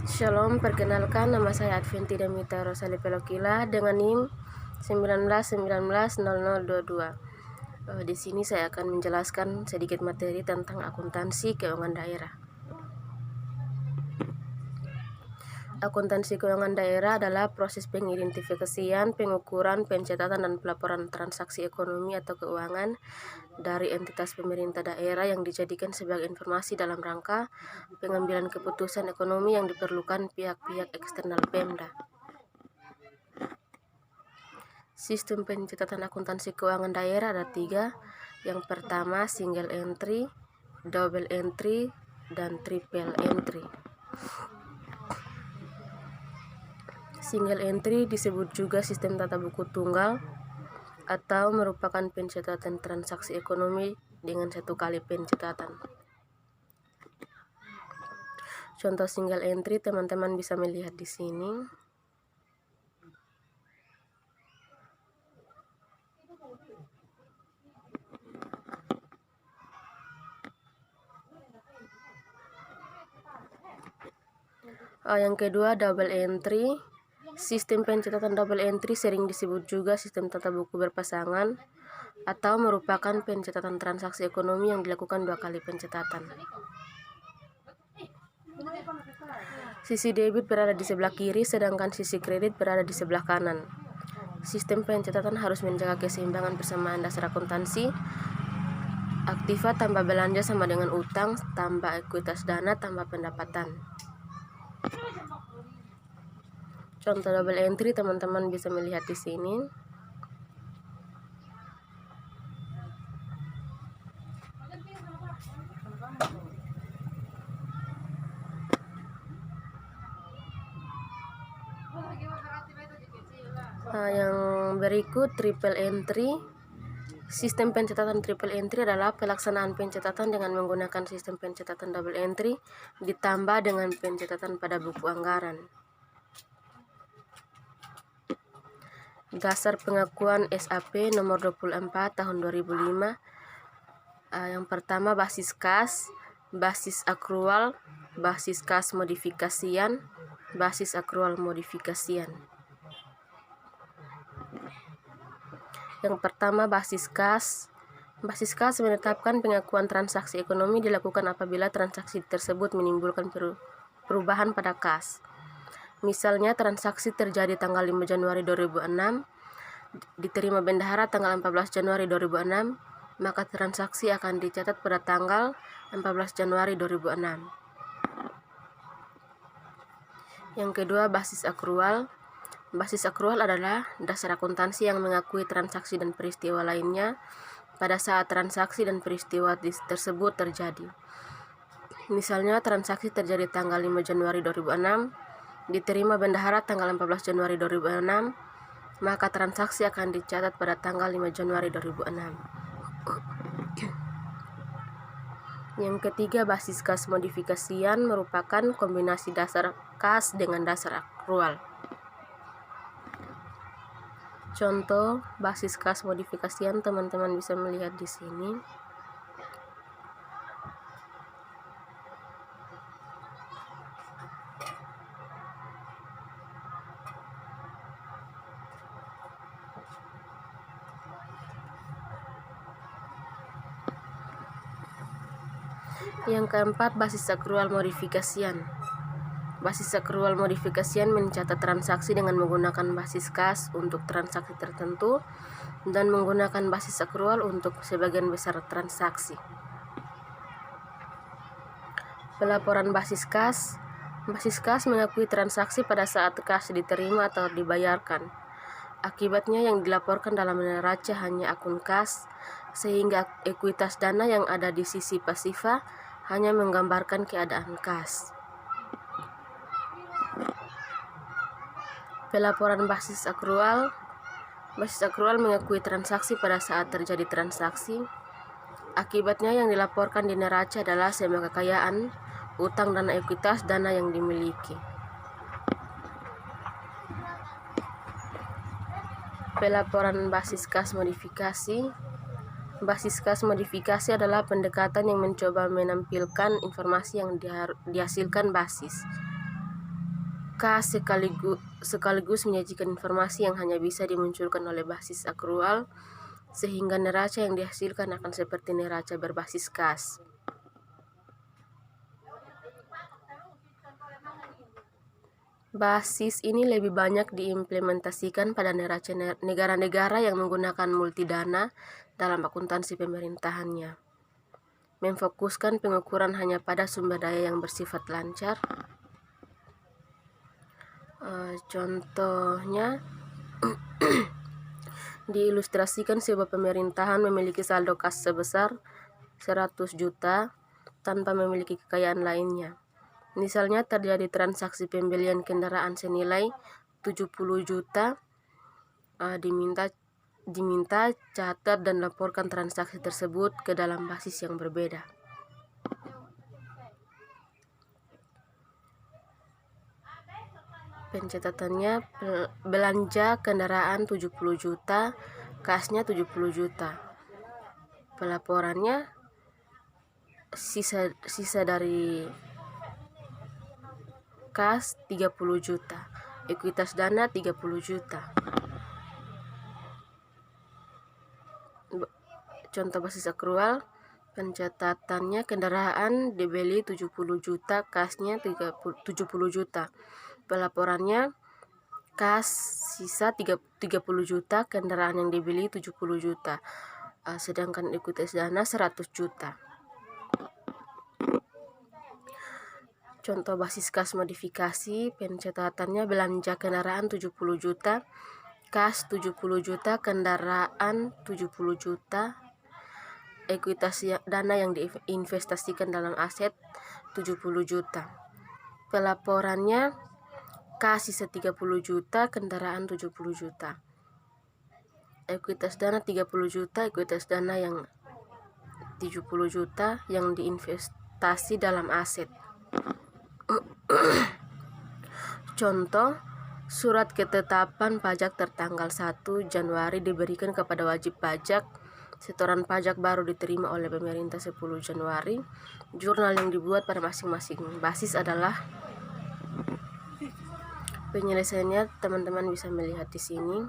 Shalom, perkenalkan nama saya Adventi Demita Rosali Pelokila dengan NIM 19190022. Di sini saya akan menjelaskan sedikit materi tentang akuntansi keuangan daerah. Akuntansi keuangan daerah adalah proses pengidentifikasian, pengukuran, pencatatan, dan pelaporan transaksi ekonomi atau keuangan dari entitas pemerintah daerah yang dijadikan sebagai informasi dalam rangka pengambilan keputusan ekonomi yang diperlukan pihak-pihak eksternal Pemda. Sistem pencatatan akuntansi keuangan daerah ada 3. Yang pertama single entry, double entry, dan triple entry. Single entry disebut juga sistem tata buku tunggal atau merupakan pencatatan transaksi ekonomi dengan satu kali pencatatan. Contoh single entry teman-teman bisa melihat di sini. Yang kedua double entry. Sistem pencatatan double entry sering disebut juga sistem tata buku berpasangan atau merupakan pencatatan transaksi ekonomi yang dilakukan 2 kali pencatatan. Sisi debit berada di sebelah kiri sedangkan sisi kredit berada di sebelah kanan. Sistem pencatatan harus menjaga keseimbangan persamaan dasar akuntansi. Aktiva tambah belanja sama dengan utang tambah ekuitas dana tambah pendapatan. Contoh double entry teman-teman bisa melihat di sini. Yang berikut triple entry. Sistem pencatatan triple entry adalah pelaksanaan pencatatan dengan menggunakan sistem pencatatan double entry ditambah dengan pencatatan pada buku anggaran. Dasar pengakuan SAP nomor 24 tahun 2005. Yang pertama basis kas, basis akrual, basis kas modifikasian, basis akrual modifikasian. Yang pertama basis kas. Basis kas menetapkan pengakuan transaksi ekonomi dilakukan apabila transaksi tersebut menimbulkan perubahan pada kas. Misalnya transaksi terjadi tanggal 5 Januari 2006, diterima bendahara tanggal 14 Januari 2006, maka transaksi akan dicatat pada tanggal 14 Januari 2006. Yang kedua basis akrual. Basis akrual adalah dasar akuntansi yang mengakui transaksi dan peristiwa lainnya pada saat transaksi dan peristiwa tersebut terjadi. Misalnya transaksi terjadi tanggal 5 Januari 2006, diterima bendahara tanggal 14 Januari 2006, maka transaksi akan dicatat pada tanggal 5 Januari 2006. Yang ketiga basis kas modifikasian merupakan kombinasi dasar kas dengan dasar akrual. Contoh basis kas modifikasian teman-teman bisa melihat di sini. Yang keempat basis akrual modifikasian. Basis akrual modifikasian mencatat transaksi dengan menggunakan basis kas untuk transaksi tertentu dan menggunakan basis akrual untuk sebagian besar transaksi. Pelaporan basis kas. Basis kas mengakui transaksi pada saat kas diterima atau dibayarkan. Akibatnya yang dilaporkan dalam neraca hanya akun kas, sehingga ekuitas dana yang ada di sisi pasifa hanya menggambarkan keadaan kas. Pelaporan basis akrual. Basis akrual mengakui transaksi pada saat terjadi transaksi. Akibatnya yang dilaporkan di neraca adalah semua kekayaan, utang dan ekuitas dana yang dimiliki. Pelaporan basis kas modifikasi. Basis kas modifikasi adalah pendekatan yang mencoba menampilkan informasi yang dihasilkan basis. Kas sekaligus menyajikan informasi yang hanya bisa dimunculkan oleh basis akrual, sehingga neraca yang dihasilkan akan seperti neraca berbasis kas. Basis ini lebih banyak diimplementasikan pada neraca negara-negara yang menggunakan multidana dalam akuntansi pemerintahannya, memfokuskan pengukuran hanya pada sumber daya yang bersifat lancar. Contohnya diilustrasikan sebuah pemerintahan memiliki saldo kas sebesar 100 juta tanpa memiliki kekayaan lainnya. Misalnya terjadi transaksi pembelian kendaraan senilai 70 juta, diminta catat dan laporkan transaksi tersebut ke dalam basis yang berbeda. Pencatatannya, belanja kendaraan 70 juta, kasnya 70 juta. Pelaporannya sisa dari kas 30 juta, ekuitas dana 30 juta. Contoh basis akrual, pencatatannya kendaraan dibeli 70 juta, kasnya 70 juta. Pelaporannya kas sisa 30 juta, kendaraan yang dibeli 70 juta, sedangkan ekuitas dana 100 juta. Contoh basis kas modifikasi, pencatatannya belanja kendaraan 70 juta, kas 70 juta, kendaraan 70 juta, ekuitas dana yang diinvestasikan dalam aset 70 juta. Pelaporannya kas sisa 30 juta, kendaraan 70 juta. Ekuitas dana 30 juta, ekuitas dana yang 70 juta yang diinvestasi dalam aset. Contoh, surat ketetapan pajak tertanggal 1 Januari diberikan kepada wajib pajak. Setoran pajak baru diterima oleh pemerintah 10 Januari. Jurnal yang dibuat pada masing-masing basis adalah. Penyelesaiannya teman-teman bisa melihat di sini.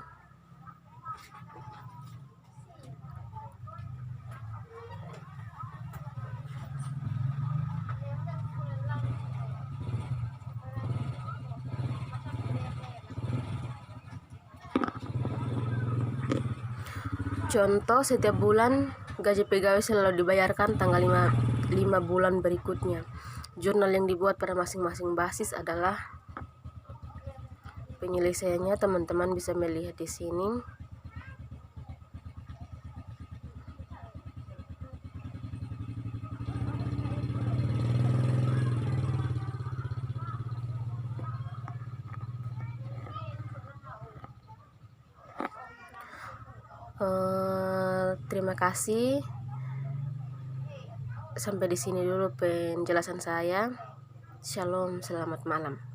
Contoh, setiap bulan gaji pegawai selalu dibayarkan tanggal 5 bulan berikutnya. Jurnal yang dibuat pada masing-masing basis adalah. Penyelesaiannya teman-teman bisa melihat di sini. Terima kasih. Sampai di sini dulu penjelasan saya. Shalom, selamat malam.